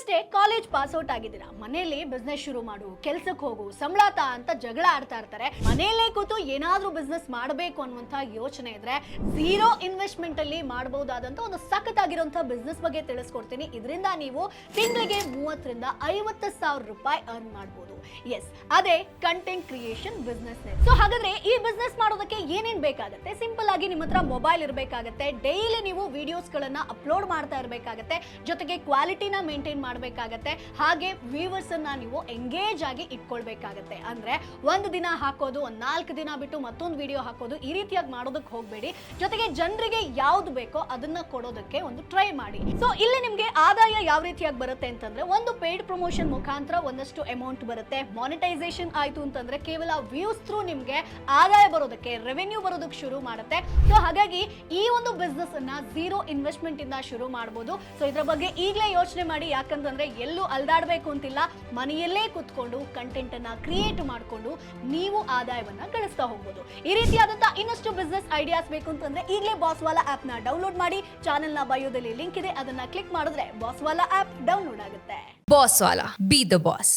ಈಗಷ್ಟೇ college pass out ಆಗಿದ್ದೀರಾ, ಮನೆಯಲ್ಲಿ ಬಿಸ್ನೆಸ್ ಶುರು ಮಾಡು, ಕೆಲ್ಸಕ್ಕೆ ಹೋಗು, ಸಂಬಳ ತಾ ಅಂತ ಜಗಳ ಆಡ್ತಾ ಇರ್ತಾರೆ. ಮನೆಯಲ್ಲೇ ಕೂತು ಏನಾದ್ರೂ ಬಿಸ್ನೆಸ್ ಮಾಡಬೇಕು ಅನ್ನುವಂತ ಯೋಚನೆ ಇದ್ರೆ ಝೀರೋ ಇನ್ವೆಸ್ಟ್ಮೆಂಟ್ ಅಲ್ಲಿ ಮಾಡಬಹುದಾದಂತ ಒಂದು ಸಖತ್ತಾಗಿರುವಂತಹ ಬಿಸ್ನೆಸ್ ಬಗ್ಗೆ ತಿಳಿಸ್ಕೊಡ್ತೀನಿ. ಇದರಿಂದ ನೀವು ತಿಂಗಳಿಗೆ 30 ರಿಂದ 50 ಸಾವಿರ ರೂಪಾಯಿ ಅರ್ನ್ ಮಾಡಬಹುದು. ಎಸ್, ಅದೇ ಕಂಟೆಂಟ್ ಕ್ರಿಯೇಷನ್ ಬಿಸ್ನೆಸ್. ಸೊ ಹಾಗಾದ್ರೆ ಈ ಬಿಸ್ನೆಸ್ ಮಾಡೋದಕ್ಕೆ ಏನೇನ್ ಬೇಕಾಗುತ್ತೆ? ಸಿಂಪಲ್ ಆಗಿ ನಿಮ್ಮ ಹತ್ರ ಮೊಬೈಲ್ ಇರಬೇಕಾಗತ್ತೆ, ಡೈಲಿ ನೀವು ವಿಡಿಯೋಸ್ ಗಳನ್ನ ಅಪ್ಲೋಡ್ ಮಾಡ್ತಾ ಇರಬೇಕಾಗತ್ತೆ, ಜೊತೆಗೆ ಕ್ವಾಲಿಟಿನ ಮೇಂಟೈನ್ ಮಾಡಬೇಕಾಗತ್ತೆ, ಹಾಗೆ ವ್ಯೂವರ್ಸ್ ಅನ್ನ ನೀವು ಎಂಗೇಜ್ ಆಗಿ ಇಟ್ಕೊಳ್ಬೇಕಾಗತ್ತೆ. ಅಂದ್ರೆ ಒಂದು ದಿನ ಹಾಕೋದು, ಒಂದ್ 4 ದಿನ ಬಿಟ್ಟು ಮತ್ತೊಂದು ವಿಡಿಯೋ ಹಾಕೋದು, ಈ ರೀತಿಯಾಗಿ ಮಾಡೋದಕ್ಕೆ ಹೋಗ್ಬೇಡಿ. ಜೊತೆಗೆ ಜನರಿಗೆ ಯಾವ್ದು ಬೇಕೋ ಅದನ್ನ ಕೊಡೋದಕ್ಕೆ ಒಂದು ಟ್ರೈ ಮಾಡಿ. ಸೊ ಇಲ್ಲಿ ನಿಮ್ಗೆ ಆದಾಯ ಯಾವ ರೀತಿಯಾಗಿ ಬರುತ್ತೆ ಅಂತಂದ್ರೆ, ಒಂದು ಪೇಯ್ಡ್ ಪ್ರಮೋಷನ್ ಮುಖಾಂತರ ಒಂದಷ್ಟು ಅಮೌಂಟ್ ಬರುತ್ತೆ. ಮಾನಿಟೈಸೇಷನ್ ಆಯ್ತು ಅಂತಂದ್ರೆ ಕೇವಲ ವ್ಯೂಸ್ ಥ್ರೂ ನಿಮ್ಗೆ ಆದಾಯ ಬರೋದಕ್ಕೆ, ರೆವೆನ್ಯೂ ಬರೋದಕ್ಕೆ ಶುರು ಮಾಡುತ್ತೆ. ಸೊ ಹಾಗಾಗಿ ಈ ಒಂದು ಬಿಸ್ನೆಸ್ ಅನ್ನ ಝೀರೋ ಇನ್ವೆಸ್ಟ್ಮೆಂಟ್ ಇಂದ ಶುರು ಮಾಡಬಹುದು. ಸೊ ಇದ್ರ ಬಗ್ಗೆ ಈಗಲೇ ಯೋಚನೆ ಮಾಡಿ, ಯಾಕಂತಂದ್ರೆ ಎಲ್ಲೂ ಅಲ್ದಾಡ್ಬೇಕು ಅಂತಿಲ್ಲ, ಮನೆಯಲ್ಲೇ ಕುತ್ಕೊಂಡು ಕಂಟೆಂಟ್ ಅನ್ನ ಕ್ರಿಯೇಟ್ ಮಾಡಿಕೊಂಡು ನೀವು ಆದಾಯವನ್ನ ಗಳಿಸ್ತಾ ಹೋಗ್ಬೋದು. ಈ ರೀತಿಯಾದಂತಹ ಇನ್ನಷ್ಟು ಬಿಸ್ನೆಸ್ ಐಡಿಯಾಸ್ ಬೇಕು ಅಂತಂದ್ರೆ ಈಗಲೇ ಬಾಸ್ವಾಲಾ ಆಪ್ ನ ಡೌನ್ಲೋಡ್ ಮಾಡಿ. ಚಾನೆಲ್ ನ ಬಯೋದಲ್ಲಿ ಲಿಂಕ್ ಇದೆ, ಅದನ್ನ ಕ್ಲಿಕ್ ಮಾಡಿದ್ರೆ ಬಾಸ್ವಾಲಾ ಆಪ್ ಡೌನ್ಲೋಡ್ ಆಗುತ್ತೆ. ಬಾಸ್ವಾಲಾ, ಬಿ ದ ಬಾಸ್.